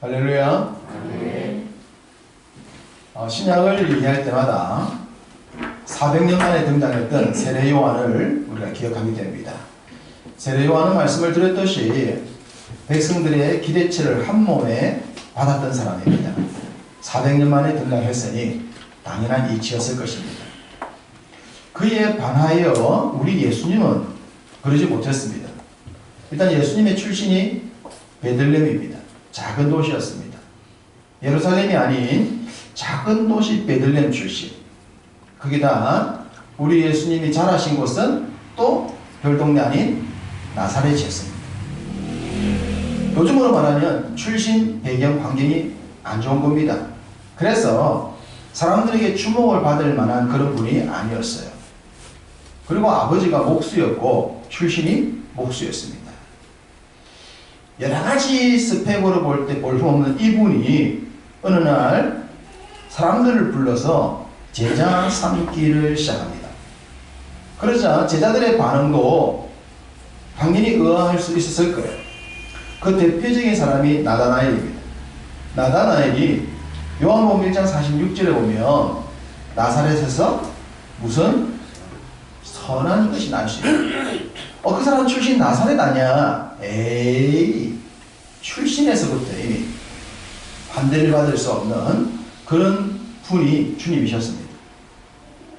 할렐루야. 네. 신약을 얘기할 때마다 400년 만에 등장했던 세례 요한을 우리가 기억하게 됩니다. 세례 요한은 말씀을 드렸듯이 백성들의 기대치를 한 몸에 받았던 사람입니다. 400년 만에 등장했으니 당연한 이치였을 것입니다. 그에 반하여 우리 예수님은 그러지 못했습니다. 일단 예수님의 출신이 베들레헴입니다. 작은 도시였습니다. 예루살렘이 아닌 작은 도시 베들레헴 출신. 거기다 우리 예수님이 자라신 곳은 또 별동네 아닌 나사렛이었습니다. 요즘으로 말하면 출신 배경 환경이 안 좋은 겁니다. 그래서 사람들에게 주목을 받을 만한 그런 분이 아니었어요. 그리고 아버지가 목수였고 출신이 목수였습니다. 여러 가지 스펙으로 볼 때 볼품없는 이분이 어느 날 사람들을 불러서 제자 삼기를 시작합니다. 그러자 제자들의 반응도 당연히 의아할 수 있었을 거예요. 그 대표적인 사람이 나다나엘입니다. 나다나엘이 요한복음 1장 46절에 보면 나사렛에서 무슨 선한 것이 날 수 있다. 그 사람 출신 나사렛 아니야? 에이, 출신에서부터 이미 반대를 받을 수 없는 그런 분이 주님이셨습니다.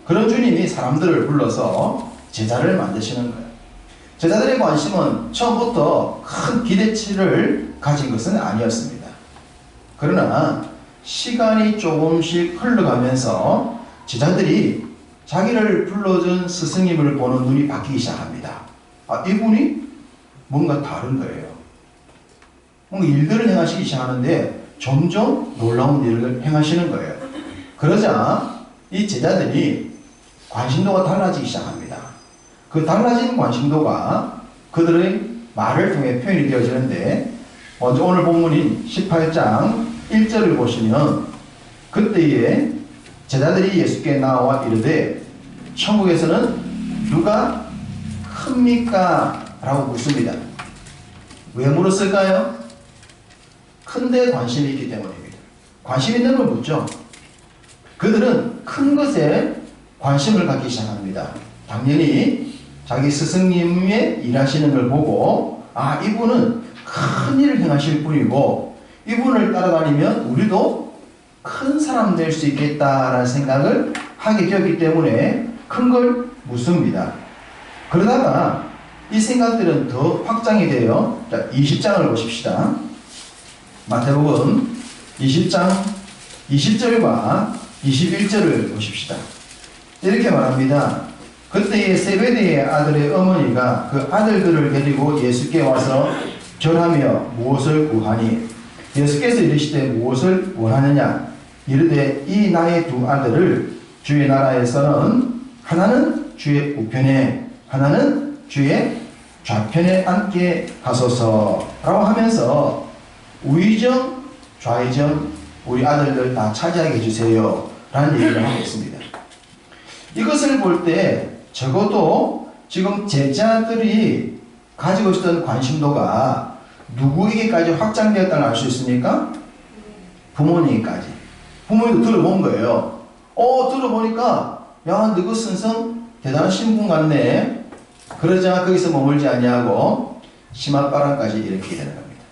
그런 주님이 사람들을 불러서 제자를 만드시는 거예요. 제자들의 관심은 처음부터 큰 기대치를 가진 것은 아니었습니다. 그러나 시간이 조금씩 흘러가면서 제자들이 자기를 불러준 스승님을 보는 눈이 바뀌기 시작합니다. 이분이 뭔가 다른 거예요. 뭔가 일들을 행하시기 시작하는데 점점 놀라운 일을 행하시는 거예요. 그러자 이 제자들이 관심도가 달라지기 시작합니다. 그 달라진 관심도가 그들의 말을 통해 표현이 되어지는데, 먼저 오늘 본문인 18장 1절을 보시면 그때에 제자들이 예수께 나와 이르되 천국에서는 누가 큽니까? 라고 묻습니다. 왜 물었을까요? 큰데 관심이 있기 때문입니다. 관심 있는 걸 묻죠. 그들은 큰 것에 관심을 갖기 시작합니다. 당연히 자기 스승님의 일하시는 걸 보고 이분은 큰 일을 행하실 분이고 이분을 따라다니면 우리도 큰 사람 될 수 있겠다라는 생각을 하게 되었기 때문에 큰 걸 묻습니다. 그러다가 이 생각들은 더 확장이 돼요. 자, 20장을 보십시다. 마태복음 20장 20절과 21절을 보십시다. 이렇게 말합니다. 그때에 세베대의 아들의 어머니가 그 아들들을 데리고 예수께 와서 절하며 무엇을 구하니 예수께서 이르시되 무엇을 원하느냐 이르되 이 나의 두 아들을 주의 나라에서는 하나는 주의 우편에 하나는 주의 좌편에 앉게 하소서라고 하면서 우의정 좌의정 우리 아들들 다 차지하게 해주세요 라는 얘기를 하고 있습니다. 이것을 볼 때 적어도 지금 제자들이 가지고 있었던 관심도가 누구에게까지 확장되었다는 알 수 있습니까? 부모님까지. 부모님도 들어본 거예요. 들어보니까 야, 너그 선생 대단한 신분 같네. 그러자 거기서 머물지 아니하고 심한바람까지 일으키게 되는 겁니다.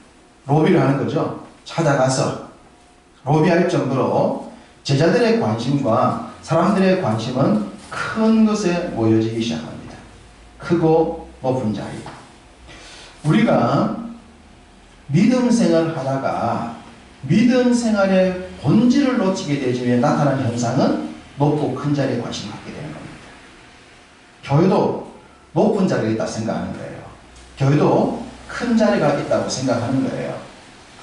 로비를 하는 거죠. 찾아가서 로비할 정도로 제자들의 관심과 사람들의 관심은 큰 것에 모여지기 시작합니다. 크고 높은 자리. 우리가 믿음 생활을 하다가 믿음 생활의 본질을 놓치게 되면 나타나는 현상은 높고 큰 자리에 관심을 갖게 되는 겁니다. 교회도 높은 자리가 있다고 생각하는 거예요. 교회도 큰 자리가 있다고 생각하는 거예요.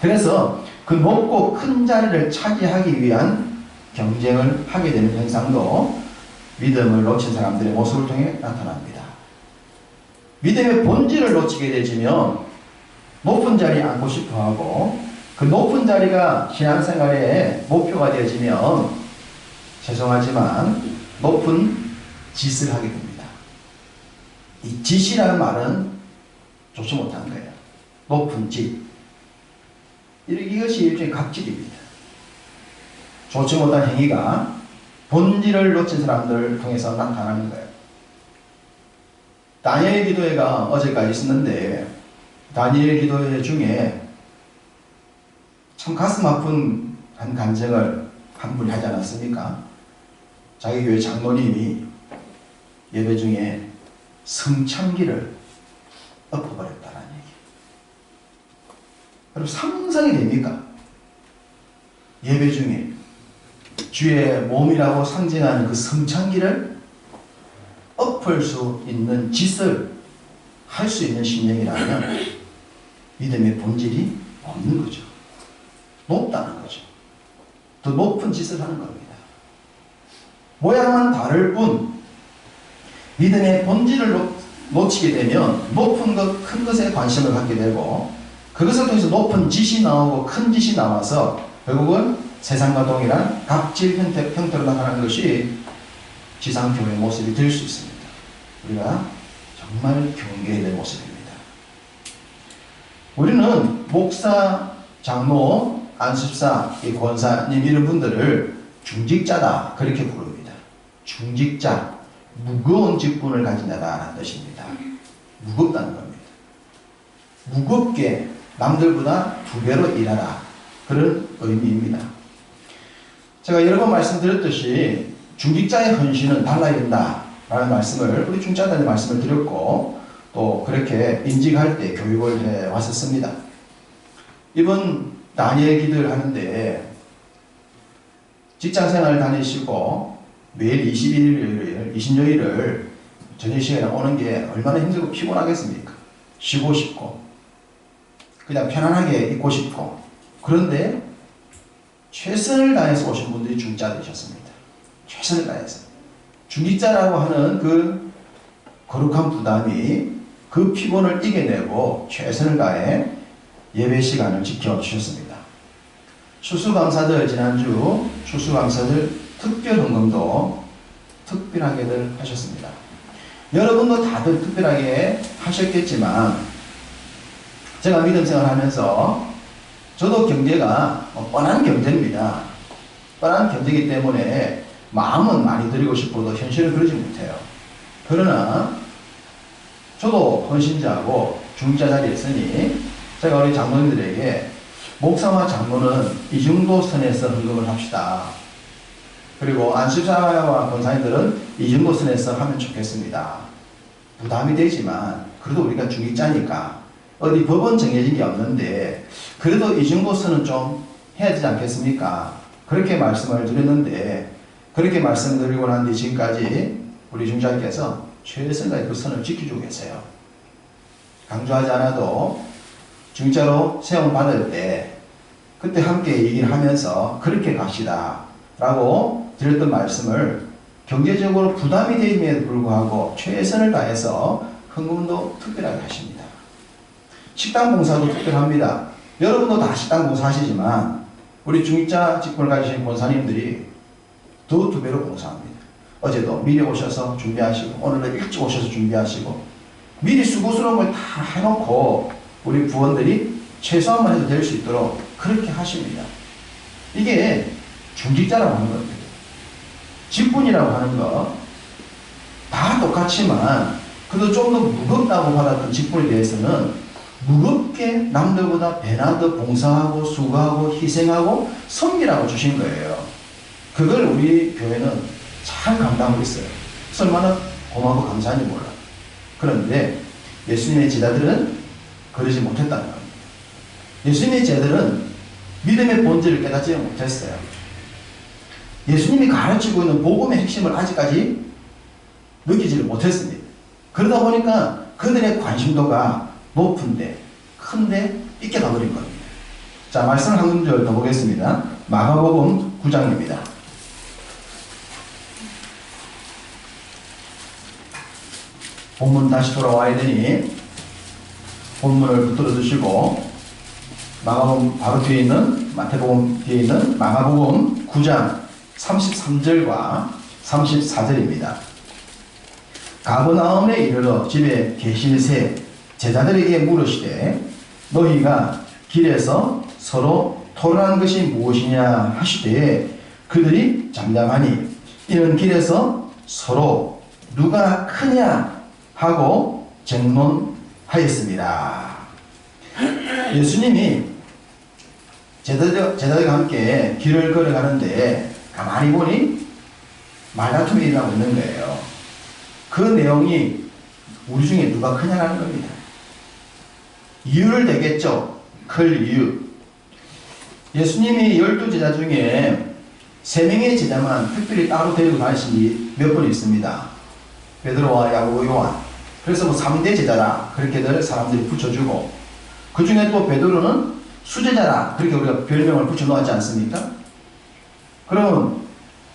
그래서 그 높고 큰 자리를 차지하기 위한 경쟁을 하게 되는 현상도 믿음을 놓친 사람들의 모습을 통해 나타납니다. 믿음의 본질을 놓치게 되면 높은 자리에 앉고 싶어하고 그 높은 자리가 신앙생활의 목표가 되어지면 죄송하지만 높은 짓을 하게 됩니다. 이 짓이라는 말은 좋지 못한 거예요. 높은 짓. 이것이 일종의 갑질입니다. 좋지 못한 행위가 본질을 놓친 사람들을 통해서 나타나는 거예요. 다니엘 기도회가 어제까지 있었는데 다니엘 기도회 중에 참 가슴 아픈 한 간증을 한 분이 하지 않았습니까? 자기 교회 장로님이 예배 중에 성창기를 엎어버렸다는 얘기. 여러분 상상이 됩니까? 예배 중에 주의 몸이라고 상징하는 그 성창기를 엎을 수 있는 짓을 할 수 있는 심령이라면 믿음의 본질이 없는 거죠. 높다는 거죠. 더 높은 짓을 하는 겁니다. 모양만 다를 뿐 믿음의 본질을 놓치게 되면 높은 것, 큰 것에 관심을 갖게 되고 그것을 통해서 높은 짓이 나오고 큰 짓이 나와서 결국은 세상과 동일한 갑질 형태로 나타나는 것이 지상교회의 모습이 될 수 있습니다. 우리가 정말 경계해야 될 모습입니다. 우리는 목사, 장로, 안습사, 권사님 이런 분들을 중직자다 그렇게 부릅니다. 중직자, 무거운 직분을 가진 자다라는 뜻입니다. 무겁다는 겁니다. 무겁게 남들보다 2배로 일하라 그런 의미입니다. 제가 여러 번 말씀드렸듯이 중직자의 헌신은 달라야 된다라는 말씀을 우리 중직자들의 말씀을 드렸고 또 그렇게 인직할 때 교육을 해 왔었습니다. 이번 다니엘 기도를 하는데 직장생활을 다니시고 매일 20여일을 저녁 시간에 오는 게 얼마나 힘들고 피곤하겠습니까? 쉬고 싶고 그냥 편안하게 있고 싶고 그런데 최선을 다해서 오신 분들이 중직자되셨습니다. 최선을 다해서 중직자라고 하는 그 거룩한 부담이 그 피곤을 이겨내고 최선을 다해 예배 시간을 지켜주셨습니다. 추수감사절 지난주 추수감사절 특별 헌금도 특별하게들 하셨습니다. 여러분도 다들 특별하게 하셨겠지만 제가 믿음 생활하면서 저도 경제가 뻔한 경제입니다. 뻔한 경제이기 때문에 마음은 많이 드리고 싶어도 현실은 그러지 못해요. 그러나 저도 헌신자고 중직자 자리에 있으니 제가 우리 장로님들에게 목사와 장로는 이 정도 선에서 헌금을 합시다. 그리고 안수사와 권사님들은 이 정도 선에서 하면 좋겠습니다. 부담이 되지만 그래도 우리가 중직자니까 어디 법은 정해진 게 없는데 그래도 이 정도 선은 좀 해야 되지 않겠습니까? 그렇게 말씀을 드렸는데 그렇게 말씀드리고 난 뒤 지금까지 우리 중직자께서 최선까지 그 선을 지켜주고 계세요. 강조하지 않아도 중직자로 세움 받을 때 그때 함께 얘기를 하면서 그렇게 갑시다 라고 드렸던 말씀을 경제적으로 부담이 되임에도 불구하고 최선을 다해서 헌금도 특별하게 하십니다. 식당 봉사도 특별합니다. 여러분도 다 식당 봉사 하시지만 우리 중직자 직분을 가지신 권사님들이 더 2배로 봉사합니다. 어제도 미리 오셔서 준비하시고 오늘도 일찍 오셔서 준비하시고 미리 수고스러운 걸 다 해놓고 우리 부원들이 최소한만 해도 될 수 있도록 그렇게 하십니다. 이게 중직자라고 하는 겁니다. 직분이라고 하는 거 다 똑같지만 그래도 좀 더 무겁다고 받았던 직분에 대해서는 무겁게 남들보다 배나 더 봉사하고 수고하고 희생하고 섬기라고 주신 거예요. 그걸 우리 교회는 잘 감당하고 있어요. 그래서 얼마나 고마워 감사한지 몰라. 그런데 예수님의 제자들은 그러지 못했다는 겁니다. 예수님의 제자들은 믿음의 본질을 깨닫지 못했어요. 예수님이 가르치고 있는 복음의 핵심을 아직까지 느끼지를 못했습니다. 그러다 보니까 그들의 관심도가 높은데 큰데 삐껴가 버린 겁니다. 자, 말씀을 한 군절 더 보겠습니다. 마가복음 9장입니다. 본문 다시 돌아와야 되니 본문을 붙들어 주시고 마가복음 바로 뒤에 있는 마태복음 뒤에 있는 마가복음 9장 33절과 34절입니다. 가버나움에 이르러 집에 계실새 제자들에게 물으시되 너희가 길에서 서로 토론한 것이 무엇이냐 하시되 그들이 잠잠하니 이런 길에서 서로 누가 크냐 하고 쟁론하였습니다. 예수님이 제자들과 함께 길을 걸어가는데 가만히 보니 말다툼이 일어나고 있는 거예요. 그 내용이 우리 중에 누가 크냐라는 겁니다. 이유를 대겠죠. 클 이유. 예수님이 12제자 중에 3명의 제자만 특별히 따로 데리고 다니신 이 몇 분 있습니다. 베드로와 야고보, 요한. 그래서 뭐 3대 제자라 그렇게들 사람들이 붙여주고, 그 중에 또 베드로는 수제자라 그렇게 우리가 별명을 붙여놓았지 않습니까? 그러면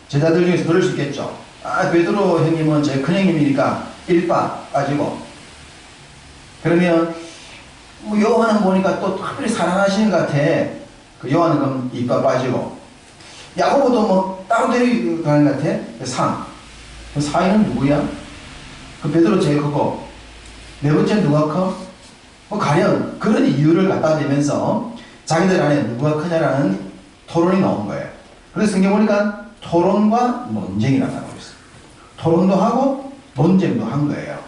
제자들 중에서 그럴 수 있겠죠. 아, 베드로 형님은 제 큰형님이니까 1바 빠지고, 그러면 뭐 요한은 보니까 또 특별히 사랑하시는 것 같아. 그 요한은 그럼 2바 빠지고, 야고보도 뭐 따로 데리고 가는 것 같아. 3. 그 사이는 누구야? 그 베드로 제일 크고, 네 번째는 누가 커? 뭐 가령 그런 이유를 갖다 대면서 자기들 안에 누가 크냐라는 토론이 나온 거예요. 그래서 성경 보니까 토론과 논쟁이 나타나고 있어요. 토론도 하고 논쟁도 한 거예요.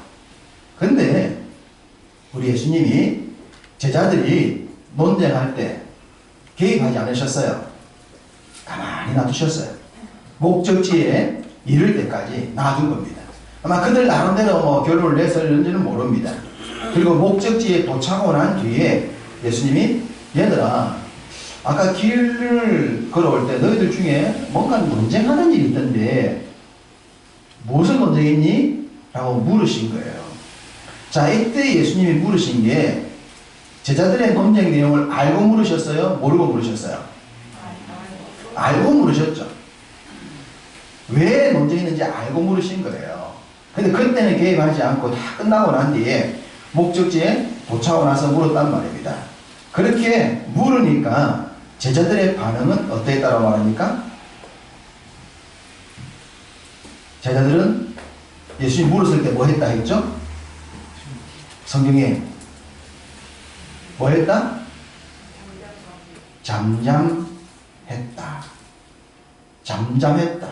근데 우리 예수님이 제자들이 논쟁할 때 개입하지 않으셨어요. 가만히 놔두셨어요. 목적지에 이를 때까지 놔둔 겁니다. 아마 그들 나름대로 뭐 결론을 내서는지는 모릅니다. 그리고 목적지에 도착하고 난 뒤에 예수님이 얘들아, 아까 길을 걸어올 때 너희들 중에 뭔가 논쟁하는 일이 있던데 무슨 논쟁이니? 라고 물으신 거예요. 자, 이때 예수님이 물으신 게 제자들의 논쟁 내용을 알고 물으셨어요? 모르고 물으셨어요? 알고 물으셨죠. 왜 논쟁이 있는지 알고 물으신 거예요. 근데 그때는 개입하지 않고 다 끝나고 난 뒤에 목적지에 도착하고 나서 물었단 말입니다. 그렇게 물으니까 제자들의 반응은 어땠다고 말합니까? 제자들은 예수님 물었을 때 뭐 했다 했죠? 성경에 뭐 했다? 잠잠했다. 잠잠했다.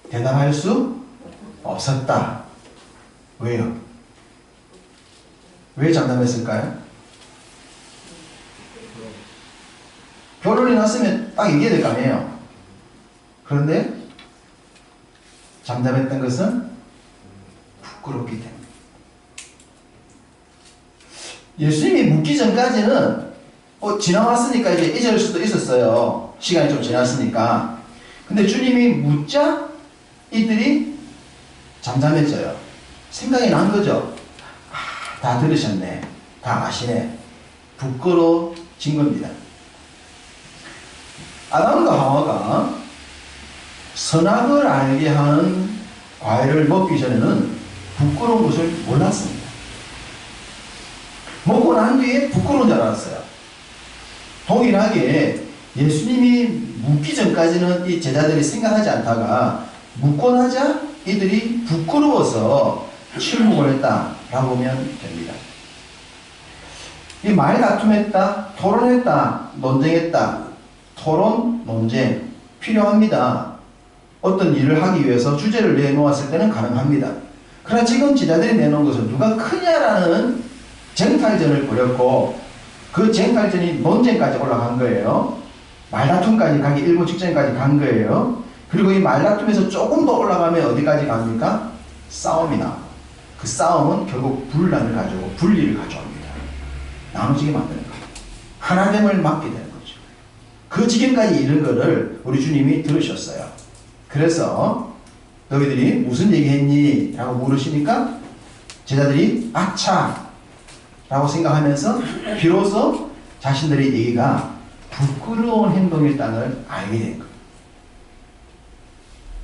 대답할 수 없었다. 왜요? 왜 잠잠했을까요? 결론이 났으면 딱 얘기해야 될 거 아니에요. 그런데 잠잠했던 것은 부끄럽기 때문에. 예수님이 묻기 전까지는 지나왔으니까 이제 잊을 수도 있었어요. 시간이 좀 지났으니까. 근데 주님이 묻자 이들이 잠잠해져요. 생각이 난 거죠. 아, 다 들으셨네. 다 아시네. 부끄러워진 겁니다. 아담과 하와가 선악을 알게 하는 과일을 먹기 전에는 부끄러운 것을 몰랐습니다. 먹고 난 뒤에 부끄러운 줄 알았어요. 동일하게 예수님이 묻기 전까지는 이 제자들이 생각하지 않다가 묻고 나자 이들이 부끄러워서 침묵을 했다라고 보면 됩니다. 이 말다툼했다, 토론했다, 논쟁했다. 토론, 논쟁 필요합니다. 어떤 일을 하기 위해서 주제를 내놓았을 때는 가능합니다. 그러나 지금 제자들이 내놓은 것은 누가 크냐라는 쟁탈전을 벌였고, 그 쟁탈전이 논쟁까지 올라간 거예요. 말다툼까지 가기 일보 직전까지 간 거예요. 그리고 이 말다툼에서 조금 더 올라가면 어디까지 갑니까? 싸움이 나옵니다. 그 싸움은 결국 분란을 가져오고 분리를 가져옵니다. 나눠지게 만드는 거예요. 하나됨을 막게 되는 거죠. 그 지경까지 이른 거를 우리 주님이 들으셨어요. 그래서 너희들이 무슨 얘기했니? 라고 물으시니까 제자들이 아차! 라고 생각하면서 비로소 자신들의 얘기가 부끄러운 행동이었다는 걸 알게 된 거예요.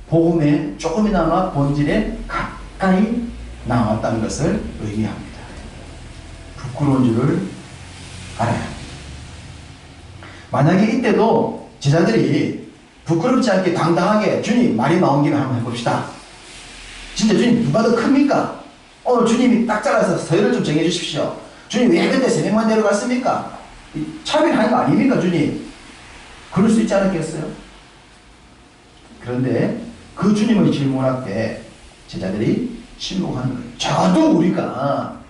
복음에 조금이나마 본질에 가까이 나왔다는 것을 의미합니다. 부끄러운 줄을 알아야 합니다. 만약에 이때도 제자들이 부끄럽지 않게 당당하게 주님 말이 나온 김에 한번 해봅시다. 진짜 주님 누가 더 큽니까? 오늘 주님이 딱 잘라서 서열을 좀 정해 주십시오. 주님 왜 그때 3명만 데려갔습니까? 차별하는 거 아닙니까, 주님? 그럴 수 있지 않았겠어요? 그런데 그 주님의 질문 앞에 제자들이 침묵하는 거예요. 저도 우리가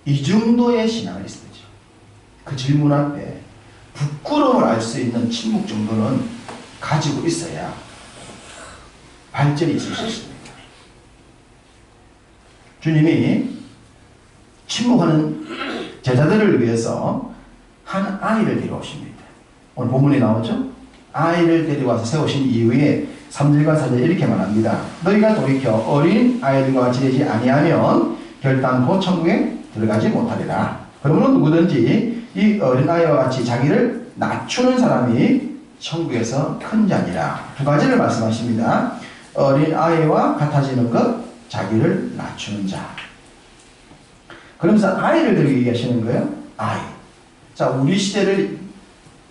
이 정도의 신앙을 있었죠. 그 질문 앞에 부끄러움을 알 수 있는 침묵 정도는 가지고 있어야 발전이 있을 수 있습니다. 주님이 침묵하는 제자들을 위해서 한 아이를 데려오십니다. 오늘 본문에 나오죠? 아이를 데려와서 세우신 이후에 3절과 4절 이렇게 말합니다. 너희가 돌이켜 어린 아이들과 지내지 아니하면 결단코 천국에 들어가지 못하리라. 그러므로 누구든지 이 어린 아이와 같이 자기를 낮추는 사람이 천국에서 큰 자니라. 두 가지를 말씀하십니다. 어린 아이와 같아지는 것, 자기를 낮추는 자. 그러면서 아이를 들고 얘기하시는 거예요. 아이. 자, 우리 시대를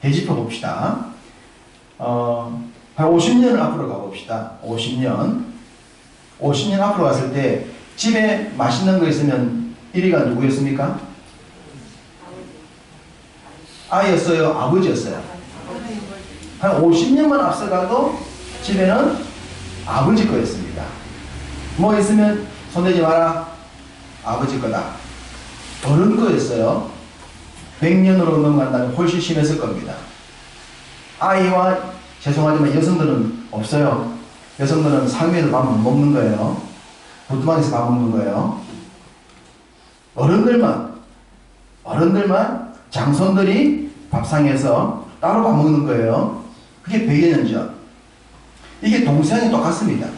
되짚어 봅시다. 한 50년을 앞으로 가봅시다. 50년 앞으로 갔을 때 집에 맛있는 거 있으면 1위가 누구였습니까? 아이였어요? 아버지였어요? 한 50년만 앞서가도 집에는 아버지 거였습니다. 뭐 있으면 손대지 마라. 아버지 거다. 어른 거였어요. 100년으로 넘어간다면 훨씬 심했을 겁니다. 아이와 죄송하지만 여성들은 없어요. 여성들은 상위에서 밥 못 먹는 거예요. 부뚜막에서 밥 먹는 거예요. 어른들만 장손들이 밥상에서 따로 밥 먹는 거예요. 그게 100여 년 전. 이게 동서양이 똑같습니다.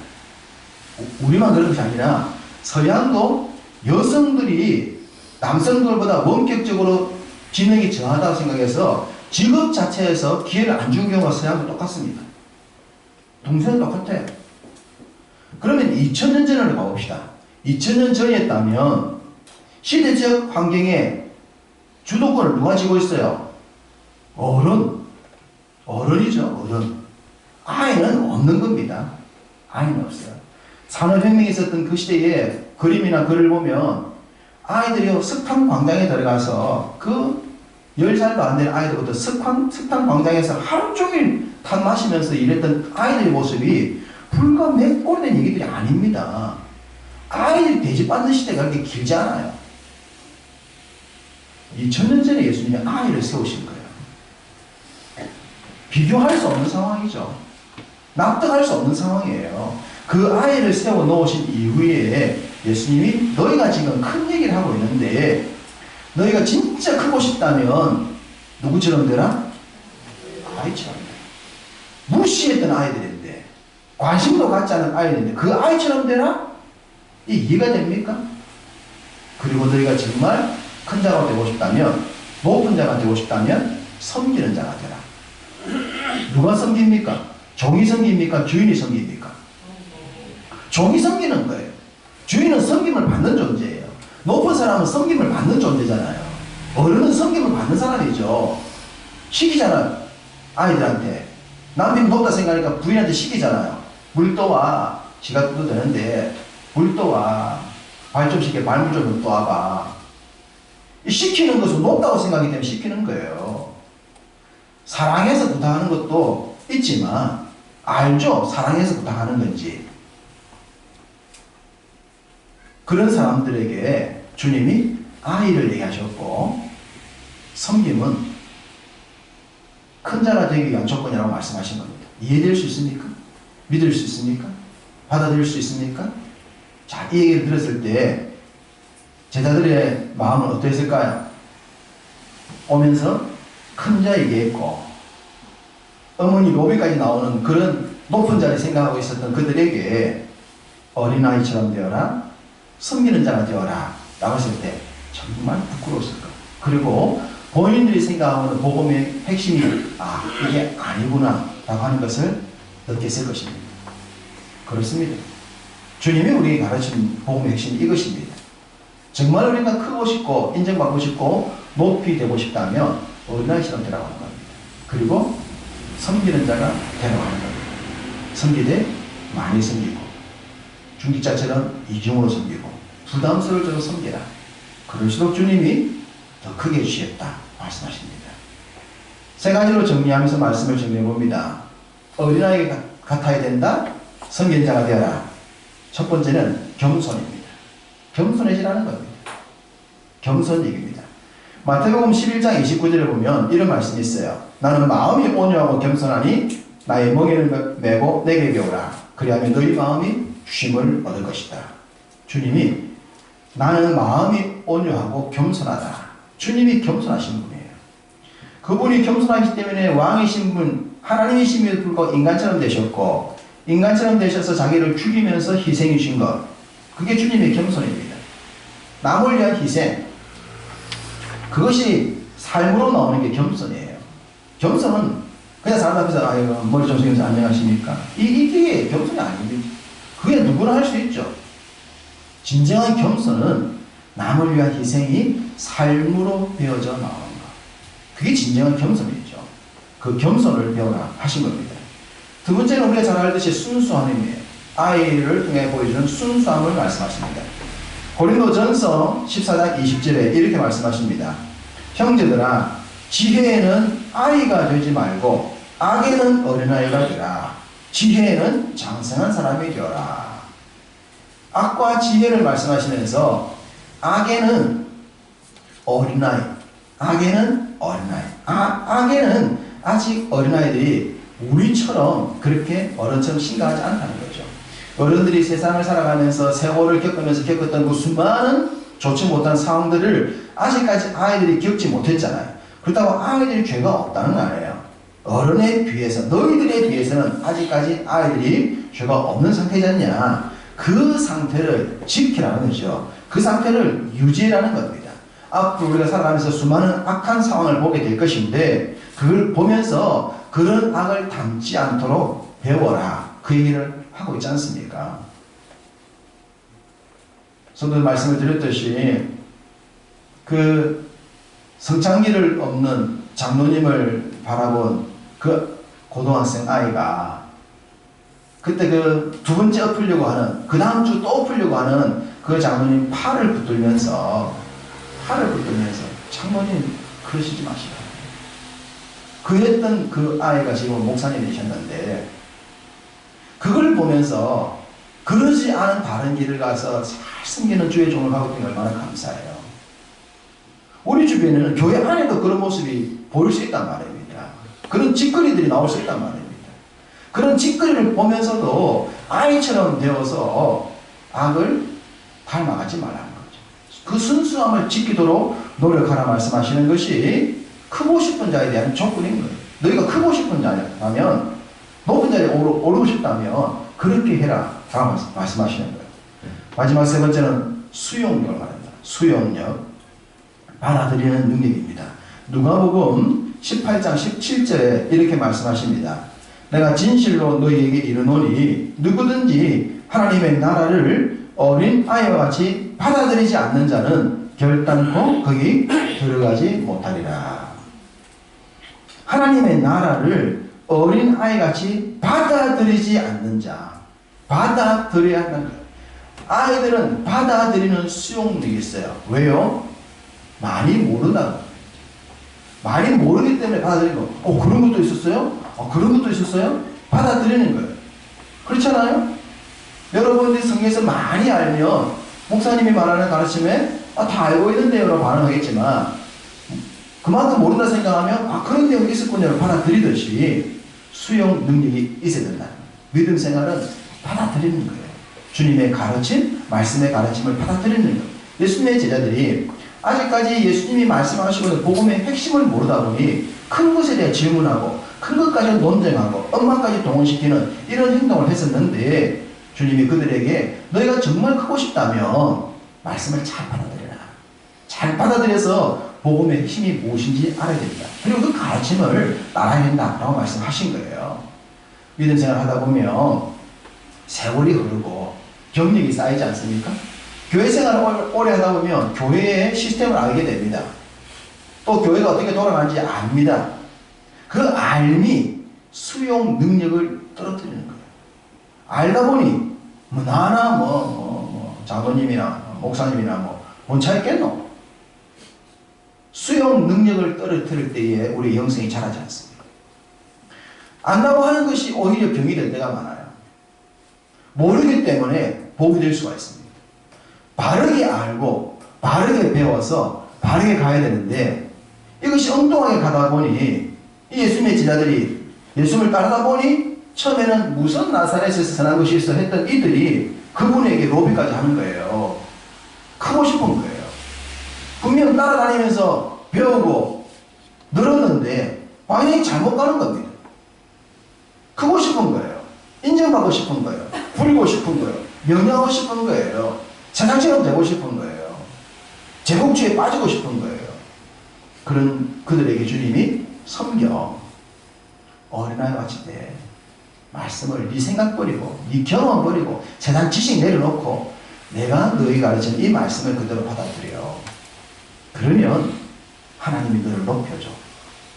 우리만 그런 것이 아니라 서양도 여성들이 남성들보다 원격적으로 지능이 저하다고 생각해서 직업 자체에서 기회를 안 주는 경우가 서양도 똑같습니다. 동서양 똑같아요. 그러면 2000년 전으로 가봅시다. 2000년 전이었다면 시대적 환경에 주도권을 누가 쥐고 있어요? 어른이죠. 어른. 아이는 없는 겁니다. 아이는 없어요. 산업혁명이 있었던 그 시대에 그림이나 글을 보면 아이들이 석탄 광장에 들어가서 그 10살도 안 되는 아이들부터 석탄 광장에서 하루 종일 탄 마시면서 일했던 아이들의 모습이 불과 몇 오래된 얘기들이 아닙니다. 아이들이 대접받는 시대가 그렇게 길지 않아요. 2000년 전에 예수님이 아이를 세우신 거예요. 비교할 수 없는 상황이죠. 납득할 수 없는 상황이에요. 그 아이를 세워 놓으신 이후에 예수님이 너희가 지금 큰 얘기를 하고 있는데 너희가 진짜 크고 싶다면 누구처럼 되라? 아이처럼 되라. 무시했던 아이들인데 관심도 갖지 않은 아이들인데 그 아이처럼 되라? 이해가 됩니까? 그리고 너희가 정말 큰 자가 되고 싶다면 높은 자가 되고 싶다면 섬기는 자가 되라. 누가 섬깁니까? 종이 섬깁니까? 주인이 섬깁니까? 종이 섬기는 거예요. 주인은 섬김을 받는 존재예요. 높은 사람은 섬김을 받는 존재잖아요. 어른은 섬김을 받는 사람이죠. 시키잖아요. 아이들한테. 남편이 높다 생각하니까 부인한테 시키잖아요. 물 떠와. 지가 떠도 되는데 물 떠와. 발 좀 씻게 발물 좀 떠와봐. 시키는 것은 높다고 생각하기 때문에 시키는 거예요. 사랑해서 부탁하는 것도 있지만 알죠? 사랑해서 부탁하는 건지. 그런 사람들에게 주님이 아이를 얘기하셨고 섬김은 큰 자가 되기 위한 조건이라고 말씀하신 겁니다. 이해될 수 있습니까? 믿을 수 있습니까? 받아들일 수 있습니까? 자, 이 얘기를 들었을 때 제자들의 마음은 어땠을까요? 오면서 큰 자 얘기했고 어머니 로비까지 나오는 그런 높은 자리 생각하고 있었던 그들에게 어린아이처럼 되어라, 섬기는 자가 되어라 라고 했을 때 정말 부끄러웠을 거예요. 그리고 본인들이 생각하는 복음의 핵심이 이게 아니구나 라고 하는 것을 느꼈을 것입니다. 그렇습니다. 주님이 우리에게 가르친 복음의 핵심이 이것입니다. 정말 우리가 크고 싶고 인정받고 싶고 높이 되고 싶다면 어린아이처럼 되라고 하는 겁니다. 그리고 섬기는 자가 되라고 하는 겁니다. 섬기되 많이 섬기고 중직자처럼 이중으로 섬기고 부담스러울 정도로 섬기라. 그럴수록 주님이 더 크게 주시겠다 말씀하십니다. 세 가지로 정리하면서 말씀을 정리해 봅니다. 어린아이 같아야 된다. 선견자가 되어라. 첫 번째는 겸손입니다. 겸손해지라는 겁니다. 겸손 얘기입니다. 마태복음 11장 29절에 보면 이런 말씀이 있어요. 나는 마음이 온유하고 겸손하니 나의 멍에를 메고 내게 배우라. 그리하면 너희 마음이 쉼을 얻을 것이다. 주님이 나는 마음이 온유하고 겸손하다. 주님이 겸손하신 분이에요. 그분이 겸손하기 때문에 왕이신 분, 하나님이심에도 불구하고 인간처럼 되셨고, 인간처럼 되셔서 자기를 죽이면서 희생해 주신 것, 그게 주님의 겸손입니다. 남을 위한 희생, 그것이 삶으로 나오는 게 겸손이에요. 겸손은 그냥 사람 앞에서 아이고 머리 좀 숙여서 안녕하십니까? 이게 겸손이 아닙니다. 그게 누구나 할 수 있죠. 진정한 겸손은 남을 위한 희생이 삶으로 되어져 나오는 것. 그게 진정한 겸손이죠. 그 겸손을 배우라 하신 겁니다. 두 번째는 우리가 잘 알듯이 순수함이에요. 아이를 통해 보여주는 순수함을 말씀하십니다. 고린도전서 14장 20절에 이렇게 말씀하십니다. 형제들아, 지혜에는 아이가 되지 말고 악에는 어린아이가 되라. 지혜에는 장성한 사람이 되어라. 악과 지혜를 말씀하시면서 악에는 어린아이, 악에는 어린아이, 악에는 아직 어린아이들이 우리처럼 그렇게 어른처럼 심각하지 않다는 거죠. 어른들이 세상을 살아가면서 세월을 겪으면서 겪었던 그 수많은 좋지 못한 상황들을 아직까지 아이들이 겪지 못했잖아요. 그렇다고 아이들이 죄가 없다는 거 아니에요. 어른에 비해서, 너희들에 비해서는 아직까지 아이들이 죄가 없는 상태지 않냐. 그 상태를 지키라는 거죠. 그 상태를 유지라는 겁니다. 앞으로 우리가 살아가면서 수많은 악한 상황을 보게 될 것인데 그걸 보면서 그런 악을 담지 않도록 배워라. 그 얘기를 하고 있지 않습니까? 선도 말씀을 드렸듯이 그 성장기를 없는 장로님을 바라본 그 고등학생 아이가 그때 그 두 번째 엎으려고 하는, 그 다음 주 또 엎으려고 하는 그 장로님 팔을 붙들면서 장로님 그러시지 마시라. 그랬던 그 아이가 지금 목사님이 되셨는데 그걸 보면서 그러지 않은 바른 길을 가서 잘 숨기는 주의 종을 하고 있는 게 얼마나 감사해요. 우리 주변에는 교회 안에도 그런 모습이 보일 수 있단 말입니다. 그런 짓거리들이 나올 수 있단 말입니다. 그런 짓거리를 보면서도 아이처럼 되어서 악을 닮아가지 말라는 거죠. 그 순수함을 지키도록 노력하라 말씀하시는 것이 크고 싶은 자에 대한 조건인 거예요. 너희가 크고 싶은 자라면, 높은 자리에 오르고 싶다면 그렇게 해라 라고 말씀하시는 거예요. 마지막 세 번째는 수용력을 말합니다. 수용력, 받아들이는 능력입니다. 누가복음 18장 17절에 이렇게 말씀하십니다. 내가 진실로 너희에게 이르노니 누구든지 하나님의 나라를 어린 아이와 같이 받아들이지 않는 자는 결단코 거기 들어가지 못하리라. 하나님의 나라를 어린 아이같이 받아들이지 않는 자, 받아들여야 한다는 거예요. 아이들은 받아들이는 수용력이 있어요. 왜요? 많이 모른다고. 많이 모르기 때문에 받아들이는 거. 그런 것도 있었어요? 그런 것도 있었어요? 받아들이는 거예요. 그렇잖아요? 여러분들이 성경에서 많이 알면 목사님이 말하는 가르침에 다 알고 있는데요 라고 반응하겠지만 그만큼 모른다 생각하면 그런 내용이 있었군요 받아들이듯이 수용 능력이 있어야 된다. 믿음 생활은 받아들이는 거예요. 주님의 가르침, 말씀의 가르침을 받아들이는 거예요. 예수님의 제자들이 아직까지 예수님이 말씀하시고는 복음의 핵심을 모르다 보니 큰 것에 대해 질문하고 큰 것까지 논쟁하고 엄마까지 동원시키는 이런 행동을 했었는데 주님이 그들에게 너희가 정말 크고 싶다면 말씀을 잘 받아들여라. 잘 받아들여서 복음의 핵심이 무엇인지 알아야 된다. 그리고 그 가르침을 따라야 된다라고 말씀하신 거예요. 믿음 생활 하다 보면 세월이 흐르고 경력이 쌓이지 않습니까? 교회 생활을 오래 하다 보면 교회의 시스템을 알게 됩니다. 또 교회가 어떻게 돌아가는지 압니다. 그 알미 수용 능력을 떨어뜨리는 거예요. 알다 보니 나나 장로님이나 목사님이나 뭔 차있겠노? 수용 능력을 떨어뜨릴 때에 우리 영성이 자라지 않습니다. 안다고 하는 것이 오히려 병이 될 때가 많아요. 모르기 때문에 복이 될 수가 있습니다. 바르게 알고 바르게 배워서 바르게 가야 되는데 이것이 엉뚱하게 가다 보니 이 예수님의 제자들이 예수님을 따르다 보니 처음에는 무슨 나사렛에서 선한 것이 있어 했던 이들이 그분에게 로비까지 하는 거예요. 크고 싶은 거예요. 분명 따라다니면서 배우고 늘었는데 방향이 잘못 가는 겁니다. 크고 싶은 거예요. 인정받고 싶은 거예요. 부리고 싶은 거예요. 명령하고 싶은 거예요. 세상처럼 되고 싶은 거예요. 제국주의에 빠지고 싶은 거예요. 그런 그들에게 주님이 섬겨 어린아이 같이 때 말씀을 네 생각 버리고 네 경험 버리고 세상 지식 내려놓고 내가 너희 가르치는 이 말씀을 그대로 받아들여. 그러면 하나님이 너를 높여줘.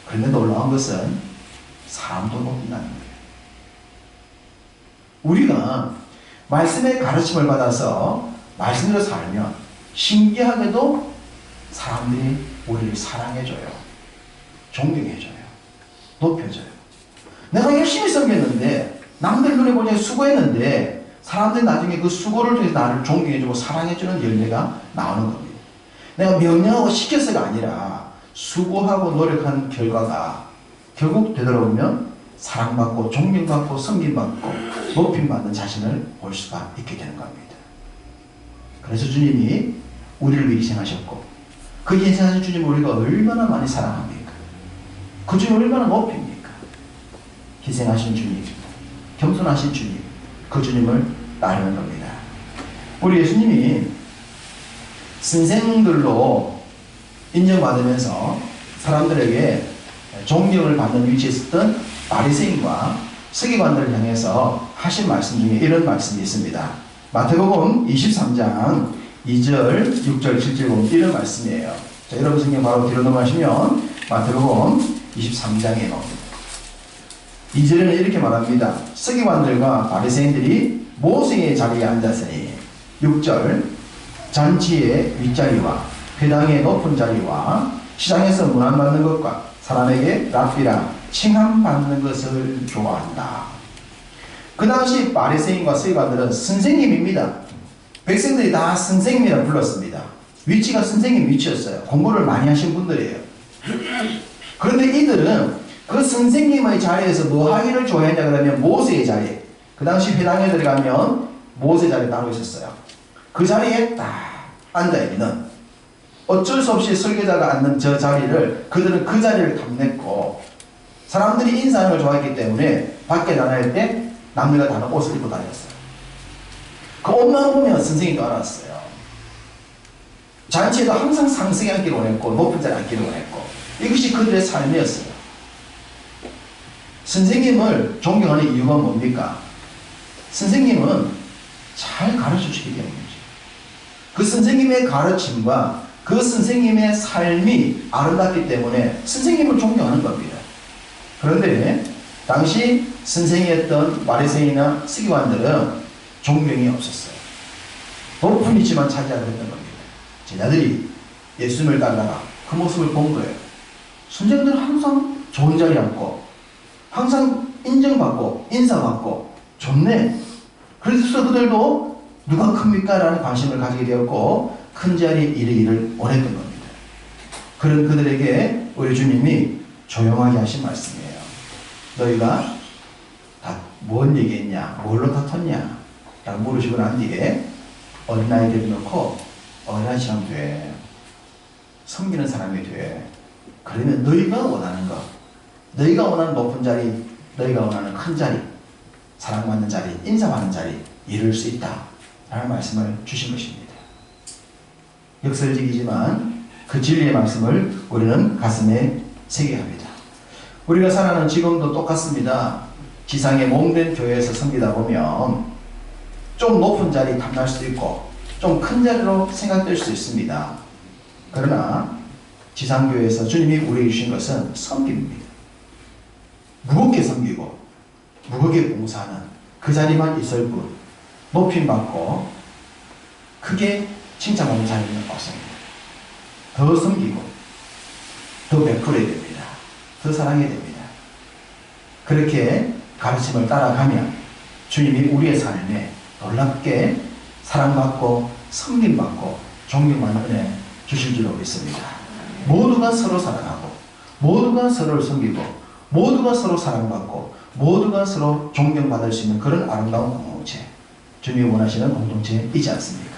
그런데 놀라운 것은 사람도 높인다는 거예요. 우리가 말씀의 가르침을 받아서 말씀대로 살면 신기하게도 사람들이 우리를 사랑해줘요. 존경해줘요. 높여줘요. 내가 열심히 섬겼는데 남들 눈에 보니 수고했는데 사람들이 나중에 그 수고를 통해서 나를 존경해주고 사랑해주는 열매가 나오는 겁니다. 내가 명령하고 시켜서가 아니라 수고하고 노력한 결과가 결국 되돌아오면 사랑받고 존경받고 섬김받고 높임받는 자신을 볼 수가 있게 되는 겁니다. 그래서 주님이 우리를 위해 희생하셨고 그 희생하신 주님을 우리가 얼마나 많이 사랑합니까? 그 주님을 얼마나 높입니까? 희생하신 주님, 겸손하신 주님, 그 주님을 따르는 겁니다. 우리 예수님이 선생들로 인정받으면서 사람들에게 존경을 받는 위치에 있었던 바리새인과 서기관들을 향해서 하신 말씀 중에 이런 말씀이 있습니다. 마태복음 23장 2절, 6절, 7절 보면 이런 말씀이에요. 자, 여러분 성경 바로 뒤로 넘어가시면 마태복음 23장에 나옵니다. 2절에는 이렇게 말합니다. 서기관들과 바리새인들이 모세의 자리에 앉았으니 6절 잔치의 윗자리와 회당의 높은 자리와 시장에서 문안받는 것과 사람에게 랍비라 칭함받는 것을 좋아한다. 그 당시 바리새인과 서기관들은 선생님입니다. 백성들이 다 선생님이라 불렀습니다. 위치가 선생님 위치였어요. 공부를 많이 하신 분들이에요. 그런데 이들은 그 선생님의 자리에서 뭐 하기를 좋아했냐 그러면 모세의 자리. 그 당시 회당에 들어가면 모세 자리 따로 있었어요. 그 자리에 딱 앉아있는 어쩔 수 없이 설교자가 앉는 저 자리를 그들은 그 자리를 탐냈고 사람들이 인사하는 걸 좋아했기 때문에 밖에 나갈 때 남들과 다른 옷을 입고 다녔어요. 그 옷만 보면 선생님도 알았어요. 잔치에도 항상 상승에 앉기를 원했고 높은 자리에 앉기를 원했고 이것이 그들의 삶이었어요. 선생님을 존경하는 이유가 뭡니까? 선생님은 잘 가르쳐주기 때문이죠. 그 선생님의 가르침과 그 선생님의 삶이 아름답기 때문에 선생님을 존경하는 겁니다. 그런데 당시 선생이었던 바리새인이나 서기관들은 존경이 없었어요. 높은 위치만 차지하려 했던 겁니다. 제자들이 예수님을 따라가 그 모습을 본 거예요. 선생들은 항상 좋은 자리에 앉고 항상 인정받고 인사받고 좋네. 그래서 그들도 누가 큽니까? 라는 관심을 가지게 되었고 큰 자리에 이르기를 원했던 겁니다. 그런 그들에게 우리 주님이 조용하게 하신 말씀이에요. 너희가 다 뭔 얘기했냐? 뭘로 다퉜냐? 라고 물으시고 난 뒤에 어린아이들을 놓고 어린아이 시험 돼. 섬기는 사람이 돼. 그러면 너희가 원하는 것, 너희가 원하는 높은 자리, 너희가 원하는 큰 자리, 사랑받는 자리, 인사받는 자리 이룰 수 있다 라는 말씀을 주신 것입니다. 역설적이지만 그 진리의 말씀을 우리는 가슴에 새겨야 합니다. 우리가 살아가는 지금도 똑같습니다. 지상의 몸된 교회에서 섬기다 보면 좀 높은 자리 탐날 수도 있고 좀 큰 자리로 생각될 수 있습니다. 그러나 지상교회에서 주님이 우리에게 주신 것은 섬깁니다. 무겁게 섬기고 무겁게 봉사하는 그 자리만 있을 뿐 높임받고 크게 칭찬받는 자리는 없습니다. 더 섬기고 더 베풀어야 됩니다. 더 사랑해야 됩니다. 그렇게 가르침을 따라가면 주님이 우리의 삶에 놀랍게 사랑받고 섬김받고 존경받는 은혜 주실 줄로 믿습니다. 모두가 서로 사랑하고 모두가 서로를 섬기고 모두가 서로 사랑받고 모두가 서로 존경받을 수 있는 그런 아름다운 공동체, 주님이 원하시는 공동체이지 않습니까?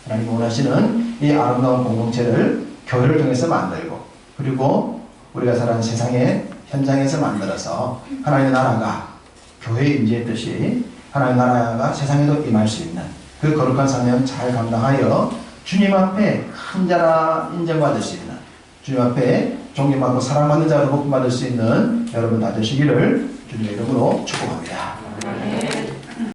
하나님이 원하시는 이 아름다운 공동체를 교회를 통해서 만들고 그리고 우리가 살아가는 세상의 현장에서 만들어서 하나님의 나라가 교회에 임재했듯이 하나님의 나라가 세상에도 임할 수 있는 그 거룩한 사명 잘 감당하여 주님 앞에 큰 자라 인정받을 수 있는, 주님 앞에 존경받고 사랑받는 자로 복받을 수 있는 여러분 다 되시기를 주님의 이름으로 축복합니다.